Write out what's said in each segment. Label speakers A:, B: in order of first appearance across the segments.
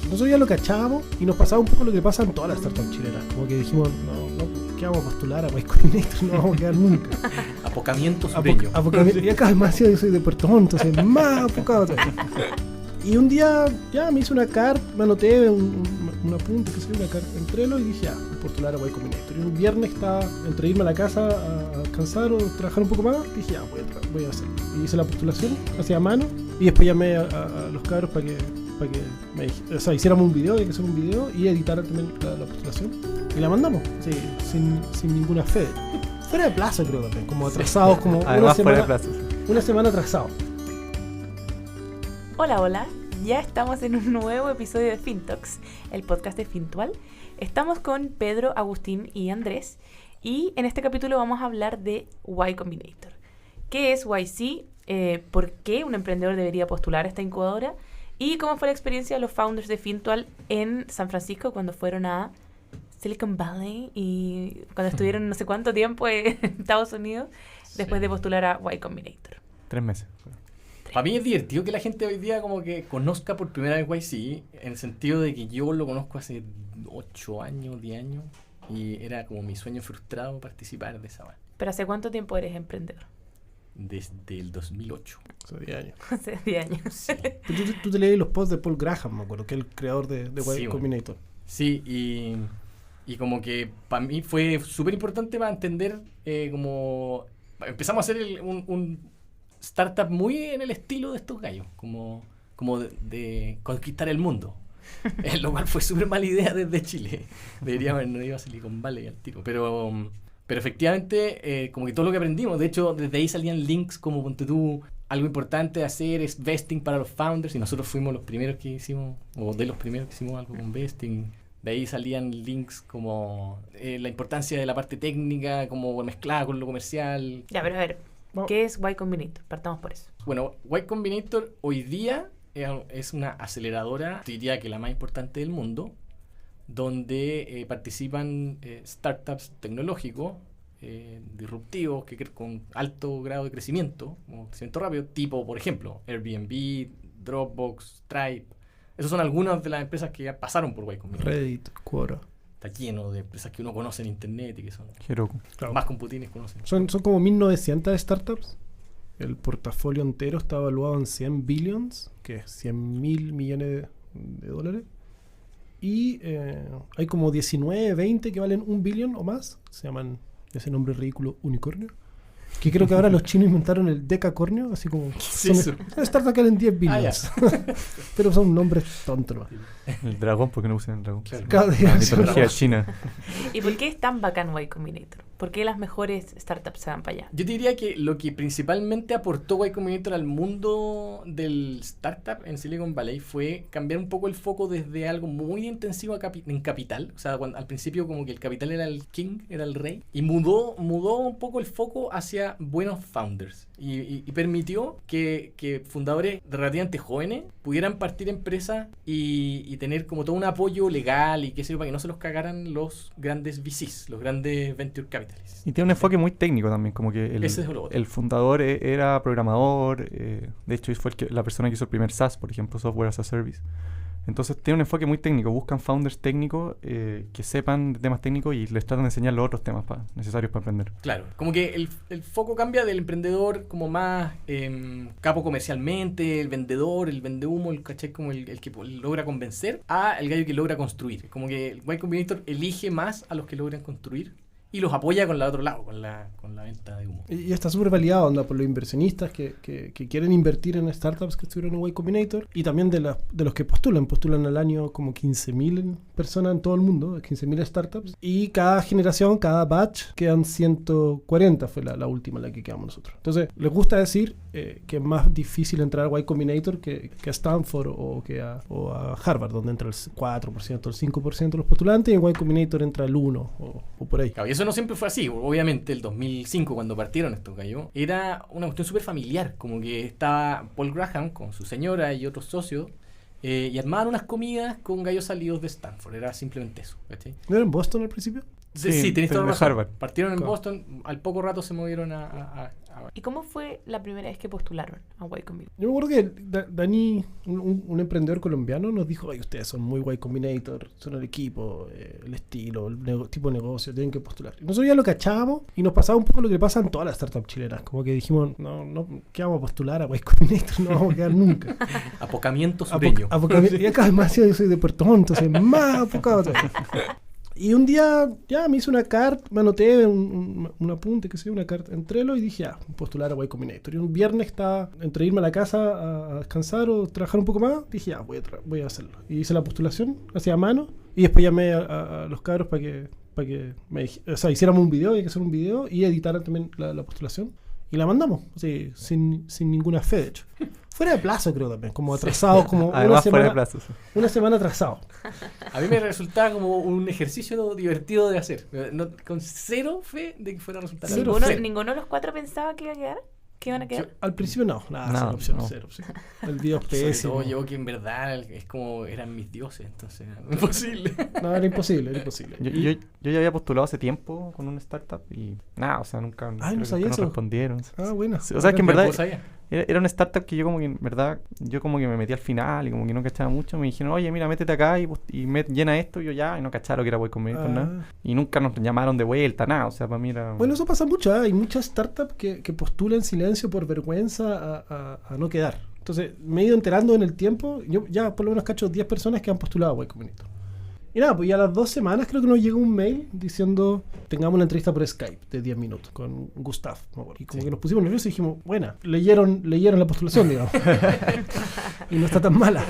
A: nosotros ya lo cachábamos y nos pasaba un poco lo que pasa en todas las startups chilenas. Como que dijimos, no, ¿qué vamos a postular a Y Combinator? No vamos a quedar nunca.
B: Apocamiento sureño.
A: Y acá más yo soy de Puerto Montt, entonces más apocado todavía. Y un día ya me hice una carta, me anoté un apunte, que sé, una carta en Trello y dije, ya, voy a postular a Y Combinator. Y un viernes estaba entre irme a la casa a descansar o trabajar un poco más, dije, ya, voy a hacerlo. Y hice la postulación, hacía a mano, y después llamé a los cabros para que hiciéramos un video, hay que hacer un video y editar también la postulación. Y la mandamos, sí, sin ninguna fe. Fuera de plazo creo también, como atrasados, como una semana atrasados.
C: Hola, ya estamos en un nuevo episodio de FinTalks, el podcast de Fintual. Estamos con Pedro, Agustín y Andrés y en este capítulo vamos a hablar de Y Combinator. ¿Qué es YC? ¿Por qué un emprendedor debería postular a esta incubadora? ¿Y cómo fue la experiencia de los founders de Fintual en San Francisco cuando fueron a Silicon Valley y cuando estuvieron no sé cuánto tiempo en Estados Unidos después de postular a Y Combinator?
D: 3 meses.
B: Para mí es divertido que la gente hoy día como que conozca por primera vez YC, en el sentido de que yo lo conozco hace 8 años, 10 años, y era como mi sueño frustrado participar de esa banda.
C: ¿Pero hace cuánto tiempo eres emprendedor?
B: Desde el 2008.
A: Hace 10 años.
C: Hace 10 años.
B: Sí.
A: Tú te leí los posts de Paul Graham, me acuerdo, que es el creador de Y Combinator.
B: Sí, y como que para mí fue súper importante para entender como... Empezamos a hacer un startup muy en el estilo de estos gallos, como de conquistar el mundo. Lo cual fue súper mala idea desde Chile. Deberíamos haber ido a Silicon Valley al tiro. Pero efectivamente, como que todo lo que aprendimos, de hecho, desde ahí salían links como, ponte tú, algo importante de hacer es vesting para los founders, y nosotros fuimos los primeros que hicimos, o de los primeros que hicimos algo con vesting. De ahí salían links como la importancia de la parte técnica, como mezclada con lo comercial.
C: Ya, pero a ver, ¿qué es Y Combinator? Partamos por eso.
B: Bueno, Y Combinator hoy día es una aceleradora, diría que la más importante del mundo, donde participan startups tecnológicos disruptivos con alto grado de crecimiento, como crecimiento rápido, tipo, por ejemplo, Airbnb, Dropbox, Stripe. Esas son algunas de las empresas que ya pasaron por Y Combinator.
A: Reddit, Quora.
B: Está lleno de empresas que uno conoce en internet y que son
D: Heroku.
A: Claro.
B: más computines conocen.
A: Son como 1900 startups. El portafolio entero está evaluado en 100 billions, que es 100.000 millones de dólares. Y hay como 19, 20 que valen 1 billón o más. Se llaman, ese nombre ridículo, unicornio. Que creo que ahora los chinos inventaron el decacornio, así como...
B: ¿Qué es eso?
A: Son startups que valen 10 billions. Pero son nombres tontos.
D: El dragón, ¿por qué no usan el dragón?
A: Claro.
D: La mitología china.
C: ¿Y por qué es tan bacán Y Combinator? ¿Por qué las mejores startups se van para allá?
B: Yo te diría que lo que principalmente aportó Y Combinator al mundo del startup en Silicon Valley fue cambiar un poco el foco desde algo muy intensivo en capital. O sea, al principio como que el capital era el king, era el rey. Y mudó un poco el foco hacia buenos founders. Y permitió que fundadores relativamente jóvenes pudieran partir empresas y tener como todo un apoyo legal y qué sé yo, para que no se los cagaran los grandes VCs, los grandes venture capitalists.
D: Y tiene un enfoque muy técnico también, como que el fundador era programador, de hecho fue la persona que hizo el primer SaaS, por ejemplo, Software as a Service. Entonces tiene un enfoque muy técnico, buscan founders técnicos que sepan de temas técnicos y les tratan de enseñar los otros temas necesarios para aprender.
B: Claro, como que el foco cambia del emprendedor como más capo comercialmente, el vendedor, el vendehumo, ¿cachai? Como el que logra convencer, a el gallo que logra construir. Como que el Y Combinator elige más a los que logran construir y los apoya con el otro lado, con la venta de humo.
A: Y está súper validado, onda, por los inversionistas que quieren invertir en startups que estuvieron en Y Combinator, y también de los que postulan al año como 15.000 personas en todo el mundo, 15.000 startups, y cada generación, cada batch, quedan 140, fue la última en la que quedamos nosotros. Entonces, les gusta decir que es más difícil entrar a Y Combinator que a Stanford o a Harvard, donde entra el 4%, el 5% de los postulantes, y en Y Combinator entra el 1% o por ahí.
B: Claro, y eso no siempre fue así. Obviamente, el 2005, cuando partieron estos gallos, era una cuestión súper familiar. Como que estaba Paul Graham con su señora y otros socios, y armaban unas comidas con gallos salidos de Stanford. Era simplemente eso, ¿cachai?
A: ¿No era en Boston al principio?
B: Sí, tenés toda la razón.
D: Harvard.
B: Partieron en Boston, al poco rato se movieron a
C: ¿Y cómo fue la primera vez que postularon a Y Combinator?
A: Yo me acuerdo que Dani, un emprendedor colombiano, nos dijo: ay, ustedes son muy Y Combinator, son el equipo, el estilo, el tipo de negocio, tienen que postular. Y nosotros ya lo cachábamos y nos pasaba un poco lo que pasa en todas las startups chilenas. Como que dijimos, no, ¿qué vamos a postular a Y Combinator? No vamos a quedar nunca.
B: Apocamiento sureño.
A: Y acá además yo soy de Puerto Montt, entonces más apocado todavía. Y un día ya me hice una carta, me anoté un apunte, que sé, una carta en Trello y dije, postular a Y Combinator. Y un viernes estaba entre irme a la casa a descansar o trabajar un poco más, dije, voy a hacerlo. Y hice la postulación, hacía a mano, y después llamé a los cabros para que hiciéramos un video, hay que hacer un video, y editaran también la postulación. Y la mandamos, así, sin ninguna fe, de hecho. Fuera de plazo, creo también, como atrasado, como
D: además fuera de plazo, sí.
A: Una semana atrasado.
B: A mí me resultaba como un ejercicio divertido de hacer. Con cero fe de que fuera a resultar.
C: ¿Ninguno de los 4 pensaba que iba a quedar? ¿Que iban a quedar?
A: Al principio no, cero opción. El video es pésimo.
B: Sobre todo yo, que en verdad es como eran mis dioses, entonces era imposible.
A: No, era imposible.
D: Yo ya había postulado hace tiempo con una startup y nada, o sea, nunca
A: no sabía eso.
D: Respondieron.
A: Bueno.
D: O sea, que en verdad era una startup que yo como que en verdad, yo como que me metí al final y como que no cachaba mucho. Me dijeron, oye, mira, métete acá y llena esto. Y yo y no cachaba lo que era Y Combinator, nada. Y nunca nos llamaron de vuelta, nada. O sea, para mí era...
A: Bueno, eso pasa mucho, Hay muchas startups que postulan silencio por vergüenza a no quedar. Entonces, me he ido enterando en el tiempo. Yo ya por lo menos cacho 10 personas que han postulado a Y Combinator. Y nada, pues ya a las 2 semanas creo que nos llegó un mail diciendo, tengamos una entrevista por Skype de 10 minutos con Gustav. Y como que nos pusimos nerviosos y dijimos, bueno, leyeron la postulación, digamos. Y no está tan mala.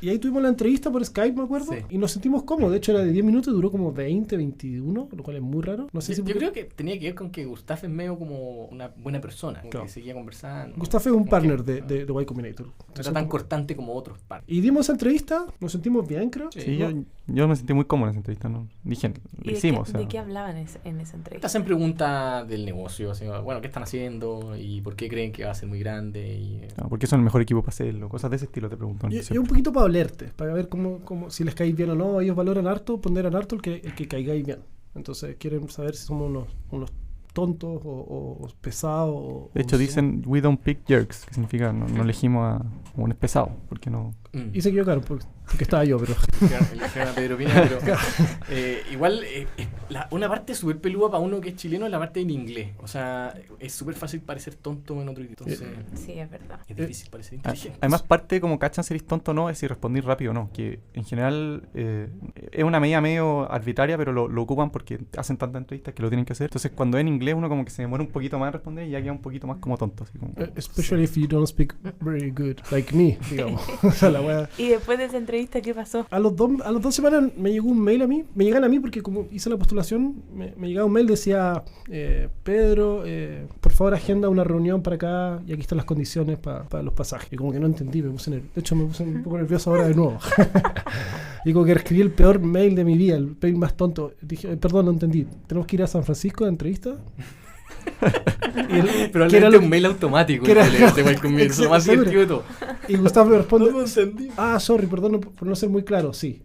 A: Y ahí tuvimos la entrevista por Skype, me acuerdo, y nos sentimos cómodos. De hecho era de 10 minutos y duró como 20, 21, lo cual es muy raro. No sé
B: yo creo que tenía que ver con que Gustav es medio como una buena persona, que seguía conversando.
A: Gustav es un partner de Y Combinator.
B: No era tan cortante como otros partners.
A: Y dimos esa entrevista, nos sentimos bien, creo.
D: Sí, yo me sentí muy cómodo en esa entrevista, ¿no? Dije, lo hicimos.
C: ¿De qué hablaban en esa entrevista?
B: Te hacen preguntas del negocio, así, bueno, ¿qué están haciendo? ¿Y por qué creen que va a ser muy grande?
D: ¿Por qué son el mejor equipo para hacerlo? Cosas de ese estilo te preguntan.
A: Y un poquito para olerte, para ver cómo si les caéis bien o no. Ellos valoran harto, ponderan harto el que caigáis bien. Entonces quieren saber si somos unos tontos o pesados.
D: De hecho dicen, we don't pick jerks, que significa no elegimos a un pesado, porque no...
A: Y se equivocaron porque estaba yo, pero...
B: Eligieron a Pedro Pina, pero... igual, una parte súper peluda para uno que es chileno es la parte en inglés. O sea, es súper fácil parecer tonto en otro idioma. Entonces,
C: sí, es verdad.
B: Es difícil parecer inteligente.
D: Además, parte como cachan si eres tonto o no es si respondís rápido o no. Que en general es una medida medio arbitraria, pero lo ocupan porque hacen tantas entrevistas que lo tienen que hacer. Entonces, cuando es en inglés, uno como que se demora un poquito más en responder y ya queda un poquito más como tonto. Así como,
A: especially if you don't speak very good, like me, digamos. O sea, la wea.
C: Y después de esa entrevista, ¿qué pasó?
A: A las 2 semanas me llegó un mail a mí. Me llegan a mí porque como hice la postulación, me llegaba un mail, decía, Pedro, por favor agenda una reunión para acá y aquí están las condiciones para los pasajes. Y como que no entendí, de hecho me puse un poco nervioso ahora de nuevo. Y como que escribí el peor mail de mi vida, el mail más tonto. Dije, perdón, no entendí. ¿Tenemos que ir a San Francisco de entrevista?
B: Pero era un mail automático de Y Combinator, lo más divertido de todo.
A: Y Gustavo me responde,
B: no entendí.
A: Sorry, perdón por no ser muy claro, sí.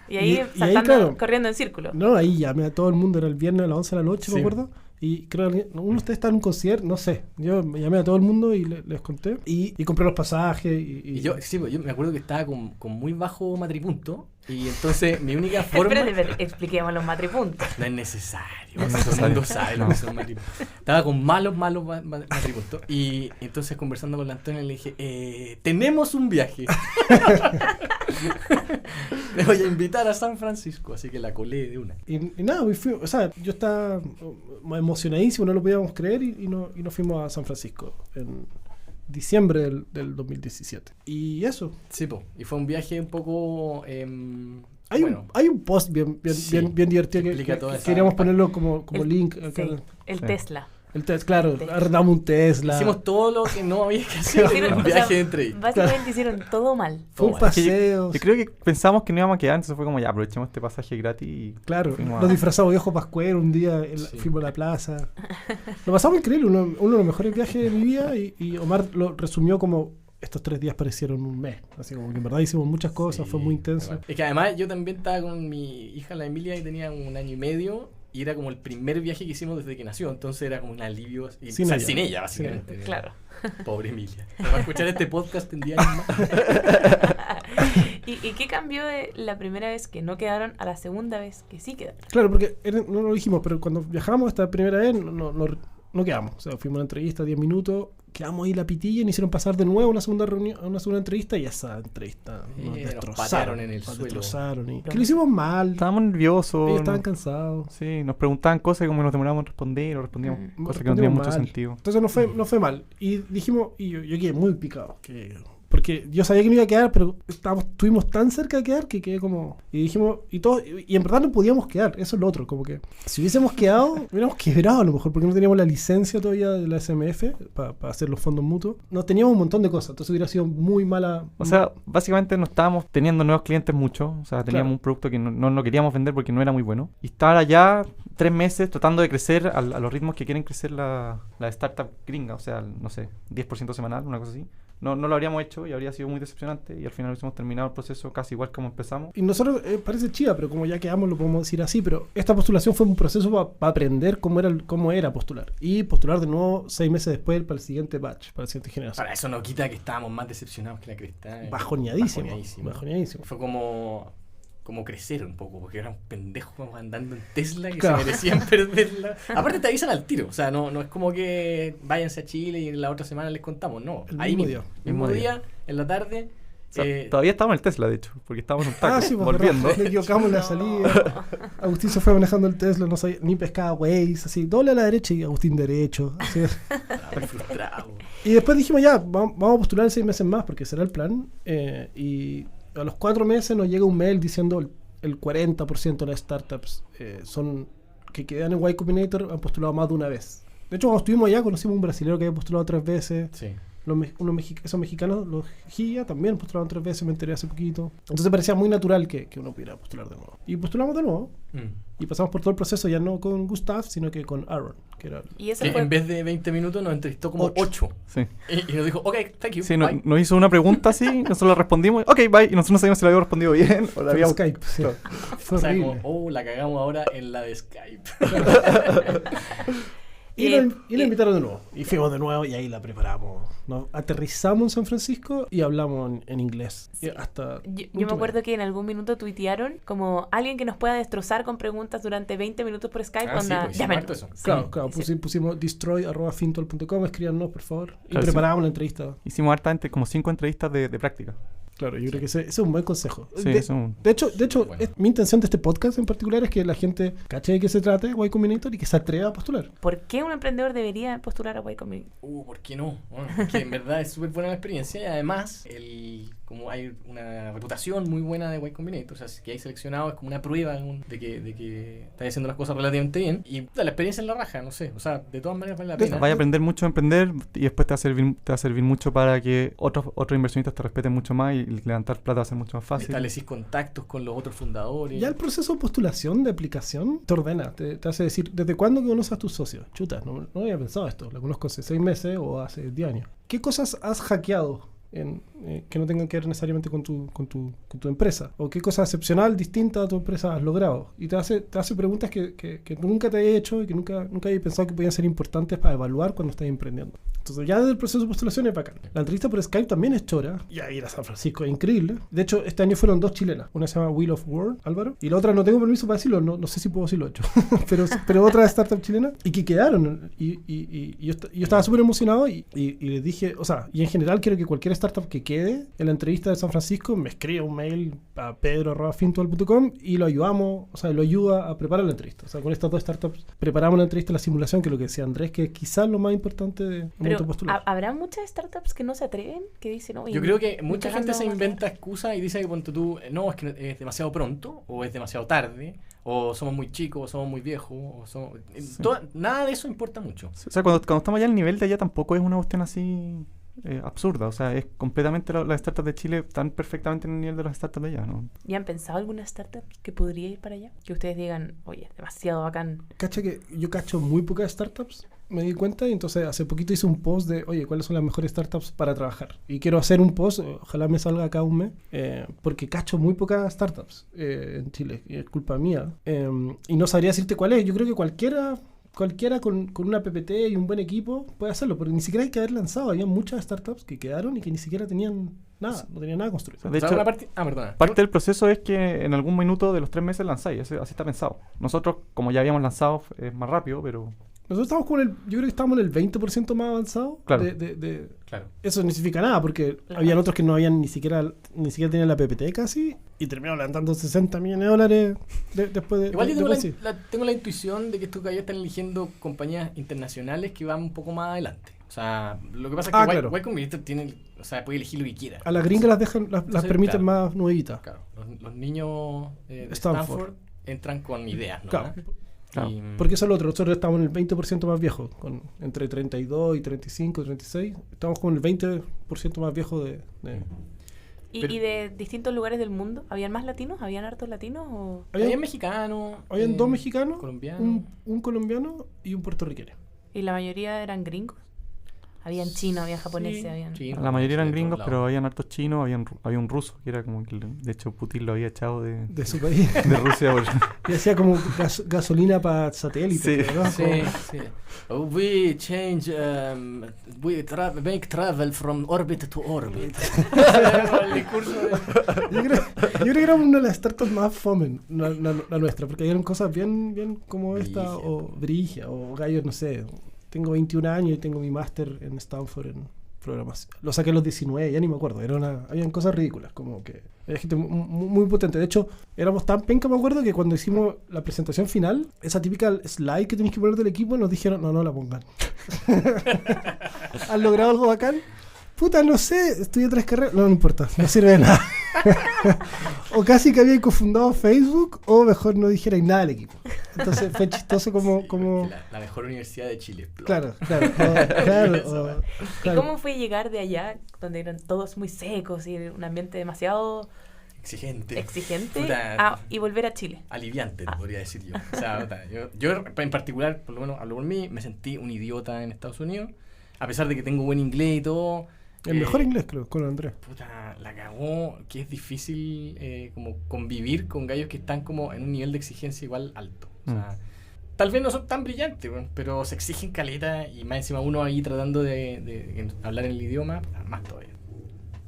C: Y ahí saltando, corriendo en círculo.
A: No, ahí llamé a todo el mundo, era el viernes a las 11 de la noche, me acuerdo. Y creo que uno de ustedes está en un concierto, no sé. Yo llamé a todo el mundo y les conté. Y compré los pasajes. Y
B: yo me acuerdo que estaba con muy bajo matripunto. Y entonces mi única forma...
C: Espera, expliquemos los matripuntos.
B: No es necesario. Todo el mundo sabe lo que son matripuntos. Estaba con malos matripuntos. Y entonces conversando con la Antonia le dije, tenemos un viaje. Le voy a invitar a San Francisco. Así que la colé de una.
A: Y nada, o sea, yo estaba emocionadísimo, no lo podíamos creer. Y nos fuimos a San Francisco en diciembre del 2017. Y eso.
B: Sí, y fue un viaje un poco...
A: hay un post bien divertido que queríamos ponerlo como link.
C: Sí, el Tesla.
A: El claro, arrendamos un Tesla.
B: Hicimos todo lo que no había que hacer en un viaje de entrevista.
C: Básicamente hicieron todo mal.
A: Fue un paseo.
D: Yo creo que pensamos que no íbamos a quedar, entonces fue como ya, aprovechemos este pasaje gratis. Y
A: claro, nos disfrazamos de ojo pascuero un día, fuimos a la plaza. Lo pasamos increíble, uno de los mejores viajes de mi vida y Omar lo resumió como estos 3 días parecieron un mes. Así como que en verdad hicimos muchas cosas, fue muy intenso.
B: Es que además yo también estaba con mi hija, la Emilia, y tenía 1 año y medio. Y era como el primer viaje que hicimos desde que nació. Entonces era como un alivio. Sin ella, básicamente.
C: Sí. Claro.
B: Pobre Emilia. Va a escuchar este podcast en 10 años más.
C: ¿Y qué cambió de la primera vez que no quedaron a la segunda vez que sí quedaron?
A: Claro, porque no lo dijimos, pero cuando viajamos esta primera vez no quedamos. O sea, fuimos a una entrevista 10 minutos, quedamos ahí la pitilla y nos hicieron pasar de nuevo a una segunda reunión, a una segunda entrevista, y esa entrevista nos destrozaron
B: en el suelo.
A: Que lo hicimos mal.
D: Estábamos nerviosos.
A: Ellos estaban cansados.
D: Sí, nos preguntaban cosas y como nos demorábamos en responder, o respondíamos cosas que no tenían mucho sentido.
A: Entonces no fue mal. Y dijimos, y yo quedé muy picado. Porque yo sabía que me iba a quedar, pero estuvimos tan cerca de quedar que quedé como... Y dijimos, y en verdad no podíamos quedar, eso es lo otro, como que si hubiésemos quedado, hubiéramos quebrado a lo mejor, porque no teníamos la licencia todavía de la SMF para hacer los fondos mutuos. No teníamos un montón de cosas, entonces hubiera sido muy mala...
D: O sea, básicamente no estábamos teniendo nuevos clientes mucho, o sea, teníamos un producto que no queríamos vender porque no era muy bueno. Y estar allá 3 meses tratando de crecer a los ritmos que quieren crecer la startup gringa, o sea, no sé, 10% semanal, una cosa así. No lo habríamos hecho y habría sido muy decepcionante, y al final hubiésemos terminado el proceso casi igual como empezamos.
A: Y nosotros, parece chiva, pero como ya quedamos lo podemos decir así, pero esta postulación fue un proceso para aprender cómo era postular. Y postular de nuevo 6 meses después para el siguiente batch, para la siguiente generación.
B: Para eso no quita que estábamos más decepcionados que la cresta.
A: Bajoneadísimo.
B: Fue como crecer un poco, porque eran pendejos andando en Tesla que se merecían perderla. Aparte te avisan al tiro, o sea, no es como que váyanse a Chile y la otra semana les contamos, no.
A: El mismo día,
B: en la tarde.
D: O sea, todavía estábamos en el Tesla, de hecho, porque estábamos en un taco,
A: sí,
D: volviendo.
A: Me equivocamos en la salida. Agustín se fue manejando el Tesla, no sabía, ni pescaba Waze, así, doble a la derecha y Agustín derecho. Así.
B: Frustrado.
A: Y después dijimos, ya, vamos a postular en 6 meses más, porque será el plan. Y a los 4 meses nos llega un mail diciendo el 40% de las startups que quedan en Y Combinator han postulado más de una vez. De hecho, cuando estuvimos allá conocimos un brasileño que había postulado 3 veces.
B: Sí.
A: Esos mexicanos, los GIA, también postularon 3 veces, me enteré hace poquito. Entonces parecía muy natural que uno pudiera postular de nuevo. Y postulamos de nuevo. Y pasamos por todo el proceso, ya no con Gustav, sino que con Aaron.
C: ¿Y eso
B: en vez de 20 minutos nos entrevistó como 8.
D: Sí.
B: Y nos dijo, ok, thank you.
D: Sí, nos hizo una pregunta así, nosotros la respondimos, ok, bye. Y nosotros no sabíamos si la habíamos respondido bien o la habíamos...
A: Skype, sí.
B: Fue horrible. Como, la cagamos ahora en la de Skype.
A: Y la invitaron de nuevo. Y fuimos de nuevo y ahí la preparamos. ¿No? Aterrizamos en San Francisco y hablamos en inglés.
C: Sí.
A: Hasta
C: yo me acuerdo que en algún minuto tuitearon como alguien que nos pueda destrozar con preguntas durante 20 minutos por Skype.
B: Eso.
A: Claro, pusimos destroy@fintual.com, escríbanos por favor. Y preparamos la entrevista.
D: Hicimos hartamente como 5 entrevistas de práctica.
A: Claro, yo creo que ese es un buen consejo.
D: Sí,
A: de hecho bueno. Mi intención de este podcast en particular es que la gente cache de qué se trata Y Combinator y que se atreva a postular.
C: ¿Por qué un emprendedor debería postular a Y Combinator?
B: ¿Por qué no? Bueno, porque en verdad es súper buena la experiencia y además como hay una reputación muy buena de Y Combinator, o sea, que hay seleccionado es como una prueba de que estás haciendo las cosas relativamente bien y la experiencia en la raja, no sé, o sea, de todas maneras vale la pena.
D: Vaya a aprender mucho a emprender y después te va a servir mucho para que otros inversionistas te respeten mucho más y levantar plata va a ser mucho más fácil.
B: Establecís contactos con los otros fundadores.
A: Ya el proceso de postulación de aplicación te ordena, te hace decir, ¿desde cuándo que conoces a tus socios? Chuta, no había pensado esto, la conozco hace 6 meses o hace 10 años. ¿Qué cosas has hackeado que no tengan que ver necesariamente con tu empresa? ¿O qué cosa excepcional, distinta a tu empresa has logrado? Y te hace preguntas que nunca te hayas hecho y que nunca hayas pensado que podían ser importantes para evaluar cuando estás emprendiendo. Entonces ya desde el proceso de postulación es bacán. La entrevista por Skype también es chora. Y a ir a San Francisco es increíble. De hecho, este año fueron 2 chilenas. Una se llama Wheel of World, Álvaro. Y la otra no tengo permiso para decirlo. No sé si puedo decirlo hecho. pero otra startup chilena. Y que quedaron. Y yo estaba súper emocionado y les dije, o sea, y en general quiero que cualquier startup que quede en la entrevista de San Francisco me escriba un mail a pedro@fintual.com y lo ayudamos, o sea, lo ayuda a preparar la entrevista. O sea, con estas 2 startups preparamos la entrevista, la simulación, que es lo que decía Andrés, que es quizás lo más importante de postular.
C: ¿Habrá muchas startups que no se atreven? Que dicen, oye,
B: yo creo que mucha gente se inventa excusas y dice que ponte tú, no, es que es demasiado pronto, o es demasiado tarde, o somos muy chicos, o somos muy viejos, o somos... nada de eso importa mucho.
D: O sea, cuando estamos allá, el nivel de allá tampoco es una cuestión así absurda. O sea, es completamente las startups de Chile están perfectamente en el nivel de las startups de allá, ¿no?
C: ¿Y han pensado alguna startup que podría ir para allá? Que ustedes digan, oye, demasiado bacán.
A: Cacha que yo cacho muy pocas startups. me di cuenta y entonces hace poquito hice un post de, oye, ¿cuáles son las mejores startups para trabajar? Y quiero hacer un post, ojalá me salga acá un mes, porque cacho muy pocas startups en Chile, y es culpa mía. Y no sabría decirte cuál es. Yo creo que cualquiera con una PPT y un buen equipo puede hacerlo, pero ni siquiera hay que haber lanzado. Había muchas startups que quedaron y que ni siquiera tenían nada, no tenían nada construido.
D: De hecho, parte del proceso es que en algún minuto de los 3 meses lanzáis, así está pensado. Nosotros, como ya habíamos lanzado, es más rápido, pero...
A: Nosotros estamos yo creo que estamos en el 20% más avanzado.
D: Claro.
A: Claro. Eso no significa nada, porque habían otros que no habían ni siquiera tenían la PPT casi, y terminaron levantando $60 millones después de...
B: Igual yo tengo la intuición de que estos gallos están eligiendo compañías internacionales que van un poco más adelante. O sea, lo que pasa es que Y Combinator puede elegir lo que quiera.
A: A las gringas las permiten más nuevitas.
B: Claro, los niños de Stanford entran con ideas, ¿no?
A: Claro. Porque eso es lo otro. Nosotros estamos en el 20% más viejo, entre 32 y 35, 36. Estamos con el 20% más viejo de...
C: ¿Y de distintos lugares del mundo? ¿Habían más latinos? ¿Habían hartos latinos? O...
B: Habían mexicanos.
A: Habían 2 mexicanos,
B: colombianos.
A: Un colombiano y un puertorriqueño.
C: ¿Y la mayoría eran gringos? Habían chinos, habían japoneses, habían...
D: La mayoría eran gringos, pero habían hartos chinos, había un ruso, que era como que, de hecho, Putin lo había echado de
A: su país.
D: De Rusia.
A: Y hacía como gasolina para satélite.
B: Sí, ¿no? Sí. We change, make travel from orbit to orbit.
A: Yo creo que era una de las startups más fome, la nuestra, porque eran cosas bien como esta, o Brigia, o gallos, no sé... Tengo 21 años y tengo mi máster en Stanford en programación. Lo saqué a los 19, ya ni me acuerdo. Habían cosas ridículas, como que había gente muy potente. De hecho, éramos tan penca, me acuerdo, que cuando hicimos la presentación final, esa típica slide que tenéis que poner del equipo, nos dijeron, no la pongan. ¿Han logrado algo bacán? Puta, no sé, estudié 3 carreras. No importa, no sirve de nada. O casi que había cofundado Facebook, o mejor no dijerais nada del equipo. Entonces fue chistoso como...
B: La mejor universidad de Chile.
A: Claro.
C: ¿Y cómo fue llegar de allá, donde eran todos muy secos y un ambiente demasiado...
B: Exigente.
C: Y volver a Chile?
B: Aliviante, podría decir yo. O sea, yo en particular, por lo menos hablo por mí, me sentí un idiota en Estados Unidos, a pesar de que tengo buen inglés y todo.
A: El mejor inglés, creo, con Andrés.
B: Puta, la cagó, que es difícil como convivir con gallos que están como en un nivel de exigencia igual alto. O sea, tal vez no son tan brillantes, pero se exigen caleta y más encima uno ahí tratando de hablar en el idioma, más todavía.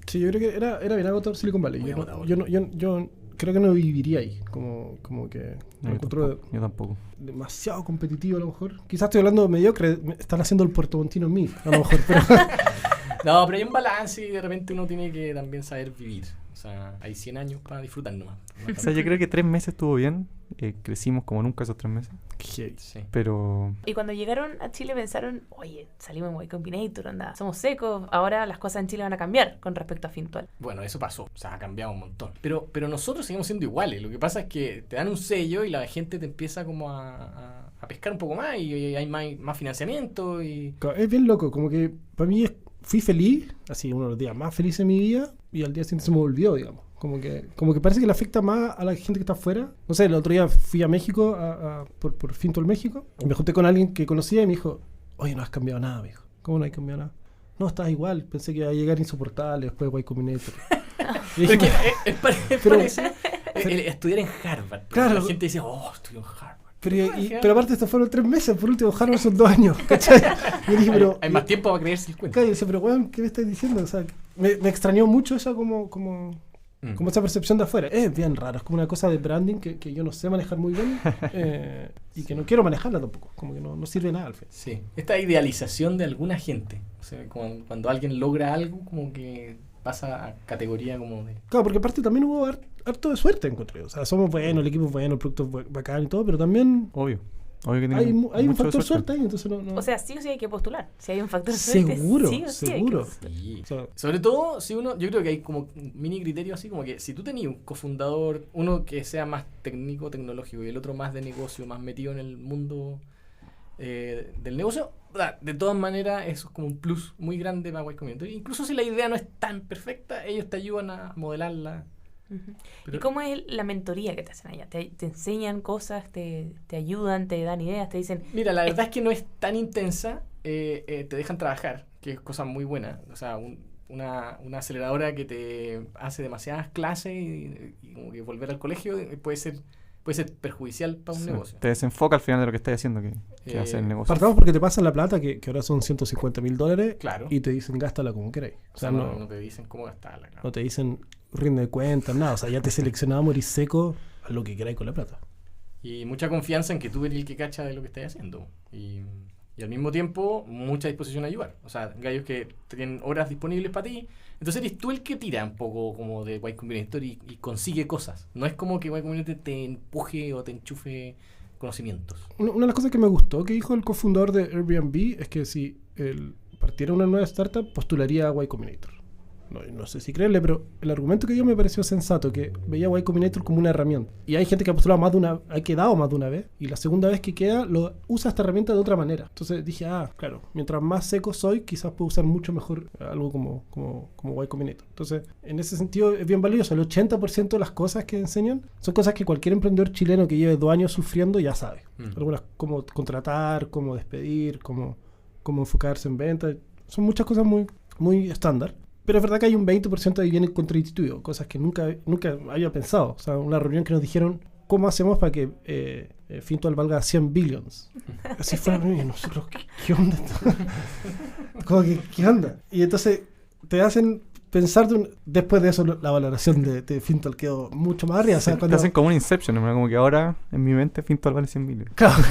A: Sí, yo creo que era bien agotador Silicon Valley. Yo creo que no viviría ahí, como que
D: yo tampoco.
A: Demasiado competitivo a lo mejor. Quizás estoy hablando de mediocre, están haciendo el puertomontino en mí, a lo mejor, pero...
B: No, pero hay un balance y de repente uno tiene que también saber vivir. O sea, hay 100 años para disfrutar nomás.
D: O sea, yo creo que 3 meses estuvo bien. Crecimos como nunca esos 3 meses.
A: Sí.
D: Pero...
C: Y cuando llegaron a Chile pensaron, oye, salimos en Y Combinator, anda, somos secos, ahora las cosas en Chile van a cambiar con respecto a Fintual.
B: Bueno, eso pasó, o sea, ha cambiado un montón. Pero nosotros seguimos siendo iguales. Lo que pasa es que te dan un sello y la gente te empieza como a pescar un poco más y hay más financiamiento.
A: Es bien loco, como que para mí fui feliz, así uno de los días más felices de mi vida, y al día siguiente se me volvió, digamos. Como que parece que le afecta más a la gente que está afuera. No sé, el otro día fui a México por Fintual México, y me junté con alguien que conocía y me dijo, oye, no has cambiado nada, me dijo. ¿Cómo no has cambiado nada? No, estás igual, pensé que iba a llegar insoportable después de Y Combinator.
B: Estudiar en Harvard.
A: Claro.
B: La gente dice, estudio en Harvard.
A: Pero aparte estos fueron 3 meses, por último Harvard son 2 años, ¿cachai? Y yo dije,
B: hay más tiempo para creerse el cuento.
A: Claro, yo decía, pero weón, ¿qué me estás diciendo? O sea, me extrañó mucho esa como esa percepción de afuera. Es bien raro, es como una cosa de branding que yo no sé manejar muy bien y que no quiero manejarla tampoco, como que no sirve nada al fin.
B: Sí, esta idealización de alguna gente, o sea, cuando alguien logra algo, como que pasa a categoría como de...
A: Claro, porque aparte también hubo harto de suerte, encontré. O sea, somos buenos, el equipo es bueno, el producto es bacán y todo, pero también...
D: Obvio que
A: hay un factor suerte ahí, entonces no...
C: O sea, sí o sí hay que postular. Si hay un factor suerte,
A: seguro.
B: Sí. O sea, sobre todo, si uno... Yo creo que hay como un mini criterio así, como que si tú tenías un cofundador, uno que sea más técnico, tecnológico, y el otro más de negocio, más metido en el mundo del negocio, de todas maneras eso es como un plus muy grande para Y Combinator. Incluso si la idea no es tan perfecta, ellos te ayudan a modelarla
C: ¿Y cómo es la mentoría que te hacen allá? ¿Te enseñan cosas, te ayudan, te dan ideas, te dicen...
B: Mira, la verdad es que no es tan intensa, te dejan trabajar, que es cosa muy buena. O sea, una aceleradora que te hace demasiadas clases y como que volver al colegio puede ser perjudicial para un negocio.
D: Te desenfoca al final de lo que estás haciendo, que hace el negocio.
A: Partamos porque te pasan la plata, que ahora son $150,000,
B: claro,
A: y te dicen gástala como queráis.
B: O sea, no te dicen cómo gastarla. Claro.
A: No te dicen rinde de cuentas, nada. O sea, ya te seleccionamos y seco a lo que queráis con la plata.
B: Y mucha confianza en que tú eres el que cacha de lo que estás haciendo. Y al mismo tiempo, mucha disposición a ayudar. O sea, gallos que tienen horas disponibles para ti. Entonces eres tú el que tira un poco como de Y Combinator y consigue cosas. No es como que Y Combinator te empuje o te enchufe conocimientos.
A: Una de las cosas que me gustó que dijo el cofundador de Airbnb es que si él partiera una nueva startup, postularía a Y Combinator. No sé si creerle, pero el argumento que dio me pareció sensato, que veía Y Combinator como una herramienta. Y hay gente que ha postulado ha quedado más de una vez, y la segunda vez que queda, usa esta herramienta de otra manera. Entonces dije, claro, mientras más seco soy, quizás puedo usar mucho mejor algo como Y Combinator. Entonces, en ese sentido es bien valioso. El 80% de las cosas que enseñan son cosas que cualquier emprendedor chileno que lleve 2 años sufriendo ya sabe. Algunas, cómo contratar, cómo despedir, cómo enfocarse en ventas. Son muchas cosas muy, muy estándar. Pero es verdad que hay un 20% ahí viene contraintuitivo, cosas que nunca había pensado. O sea, una reunión que nos dijeron, ¿cómo hacemos para que Fintual valga 100 billions? Así fue la reunión, y nosotros, ¿qué onda? ¿Cómo que qué onda? Y entonces te hacen pensar después de eso la valoración de Fintual quedó mucho más arriba. O sea,
D: te hacen como un Inception, ¿no? Como que ahora en mi mente Fintual vale 100 billones.
A: Claro,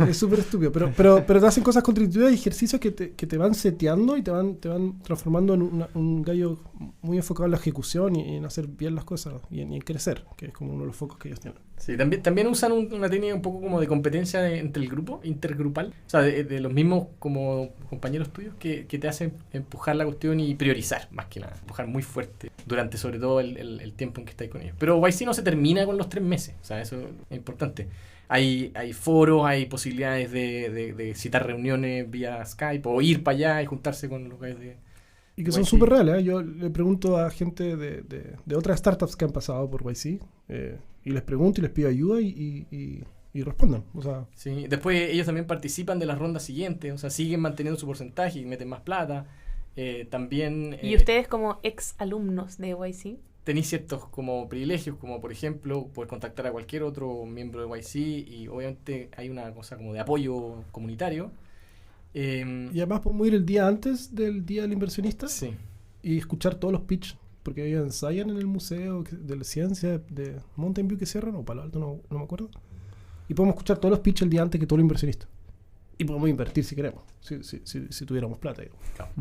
A: es súper estúpido, pero te hacen cosas contraintuitivas y ejercicios que te van seteando y te van transformando en un gallo muy enfocado en la ejecución y en hacer bien las cosas y en crecer, que es como uno de los focos que ellos tienen.
B: Sí, también usan una técnica un poco como de competencia entre el grupo, intergrupal, o sea, de los mismos como compañeros tuyos que te hacen empujar la cuestión y priorizar, más que nada, empujar muy fuerte durante sobre todo el tiempo en que estáis con ellos. Pero YC no se termina con los 3 meses, o sea, eso es importante. Hay foros, hay posibilidades de citar reuniones vía Skype o ir para allá y juntarse con los guys de...
A: Y que son súper reales, ¿eh? Yo le pregunto a gente de otras startups que han pasado por YC y les pregunto y les pido ayuda y respondan. O sea,
B: sí, después ellos también participan de las rondas siguientes, o sea, siguen manteniendo su porcentaje y meten más plata. También...
C: ¿Y ustedes como ex alumnos de YC?
B: Tenéis ciertos como privilegios, como por ejemplo poder contactar a cualquier otro miembro de YC y obviamente hay una cosa como de apoyo comunitario.
A: Y además podemos ir el día antes del Día del Inversionista,
B: sí,
A: y escuchar todos los pitch, porque ellos ensayan en el Museo de la Ciencia de Mountain View que cierran, o Palo Alto, no me acuerdo. Y podemos escuchar todos los pitch el día antes que todos los inversionistas. Y podemos invertir si queremos, si tuviéramos plata.
B: Claro.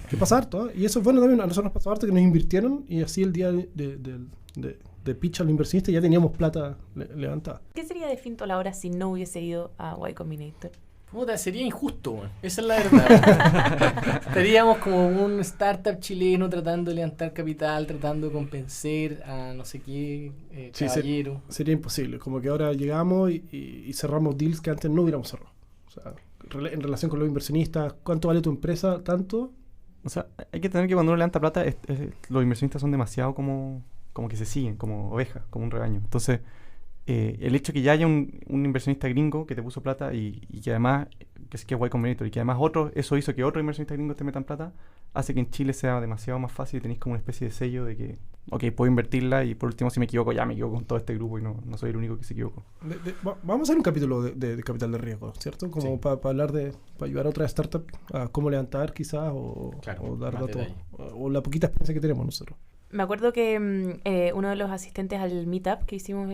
A: Que pasa harto, ¿eh? Y eso es bueno también. A nosotros nos pasó harto que nos invirtieron y así el día de pitch al inversionista ya teníamos plata levantada.
C: ¿Qué sería de Fintual ahora si no hubiese ido a Y Combinator?
B: Puta, sería injusto, man. Esa es la verdad. Estaríamos como un startup chileno tratando de levantar capital, tratando de convencer a no sé qué caballero.
A: Sería imposible. Como que ahora llegamos y cerramos deals que antes no hubiéramos cerrado. O sea, en relación con los inversionistas, ¿cuánto vale tu empresa? ¿Tanto?
D: O sea, hay que tener que cuando uno levanta plata, los inversionistas son demasiado como que se siguen, como ovejas, como un rebaño. Entonces, el hecho de que ya haya un inversionista gringo que te puso plata y que además, que es Y Combinator, y que además eso hizo que otros inversionistas gringos te metan plata, hace que en Chile sea demasiado más fácil y tenéis como una especie de sello de que, ok, puedo invertirla y por último si me equivoco, ya me equivoco con todo este grupo y no soy el único que se equivocó.
A: Vamos a hacer un capítulo de capital de riesgo, ¿cierto? Como sí, para hablar para ayudar a otras startups a cómo levantar quizás o dar datos o la poquita experiencia que tenemos nosotros.
C: Me acuerdo que uno de los asistentes al meetup que hicimos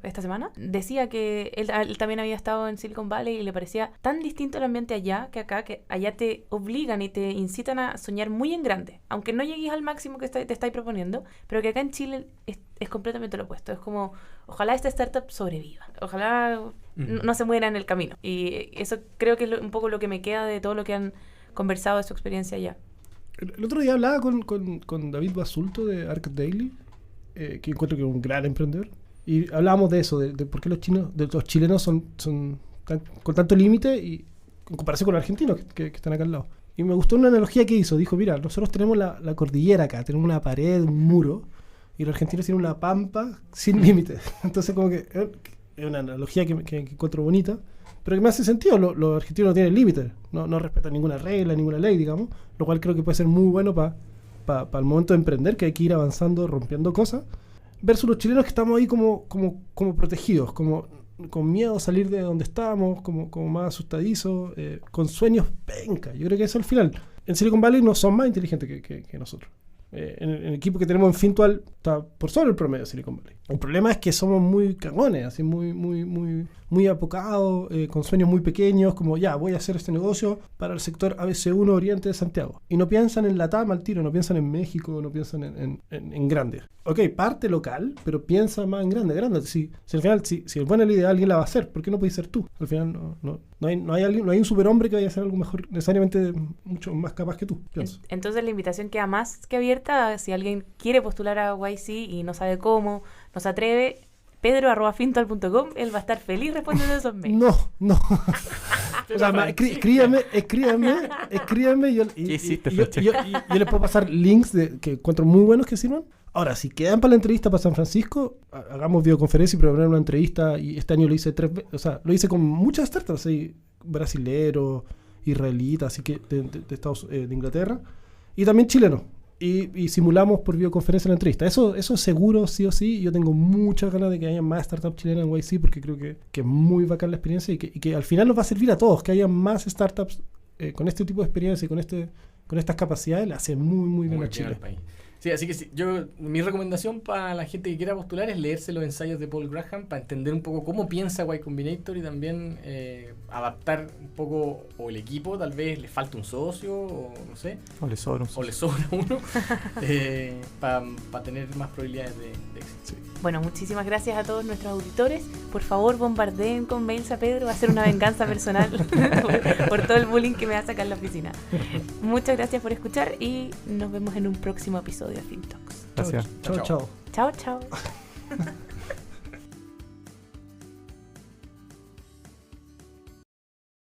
C: esta semana decía que él también había estado en Silicon Valley y le parecía tan distinto el ambiente allá que acá, que allá te obligan y te incitan a soñar muy en grande, aunque no llegues al máximo que te estáis proponiendo, pero que acá en Chile es completamente lo opuesto. Es como, ojalá esta startup sobreviva, ojalá no se muera en el camino. Y eso creo que es un poco lo que me queda de todo lo que han conversado de su experiencia allá.
A: El otro día hablaba con David Basulto de Arc Daily, que encuentro que es un gran emprendedor, y hablábamos de eso, de por qué los chilenos son con tanto límite y en comparación con los argentinos que están acá al lado. Y me gustó una analogía que hizo. Dijo, mira, nosotros tenemos la cordillera acá, tenemos una pared, un muro, y los argentinos tienen una pampa sin límites. Entonces como que es una analogía que encuentro bonita, pero que me hace sentido. Los argentinos no tienen límites, no respetan ninguna regla, ninguna ley, digamos, lo cual creo que puede ser muy bueno para el momento de emprender, que hay que ir avanzando, rompiendo cosas, versus los chilenos que estamos ahí como protegidos, con miedo a salir de donde estábamos, como más asustadizos, con sueños penca. Yo creo que eso al final. En Silicon Valley no son más inteligentes que nosotros. En el equipo que tenemos en Fintual está por sobre el promedio de Silicon Valley. El problema es que somos muy cagones, así muy apocados, con sueños muy pequeños, como ya, voy a hacer este negocio para el sector ABC1 Oriente de Santiago. Y no piensan en Latam al tiro, no piensan en México, no piensan en grande. Ok, parte local, pero piensa más en grande. Si al final, si es buena la idea, alguien la va a hacer. ¿Por qué no puedes ser tú? Al final no hay un superhombre que vaya a hacer algo mejor, necesariamente mucho más capaz que tú, pienso.
C: Entonces la invitación queda más que abierta. Si alguien quiere postular a YC y no sabe cómo, no se atreve, pedro@fintual.com, él va a estar feliz respondiendo a esos mails.
A: No. O sea, escríbame. Yo les puedo pasar links que encuentro muy buenos que sirvan. Ahora, si quedan para la entrevista para San Francisco, hagamos videoconferencia y programar una entrevista. Y este año lo hice 3 veces. O sea, lo hice con muchas startups, brasileros, israelitas, así que de Inglaterra. Y también chilenos. Y simulamos por videoconferencia la entrevista. Eso es seguro, sí o sí. Yo tengo muchas ganas de que haya más startups chilenas en YC, porque creo que es muy bacán la experiencia y que al final nos va a servir a todos. Que haya más startups con este tipo de experiencia y con estas capacidades, le hace muy bien a Chile.
B: Sí, así que mi recomendación para la gente que quiera postular es leerse los ensayos de Paul Graham para entender un poco cómo piensa Y Combinator y también adaptar un poco, o el equipo, tal vez le falta un socio, o no sé.
D: O le sobra
B: uno, para tener más probabilidades de éxito.
C: Sí. Bueno, muchísimas gracias a todos nuestros auditores. Por favor, bombardeen con mails a Pedro. Va a ser una venganza personal por todo el bullying que me va a sacar en la oficina. Muchas gracias por escuchar y nos vemos en un próximo episodio de FinTalks.
D: Gracias.
A: Chao.
C: Chao.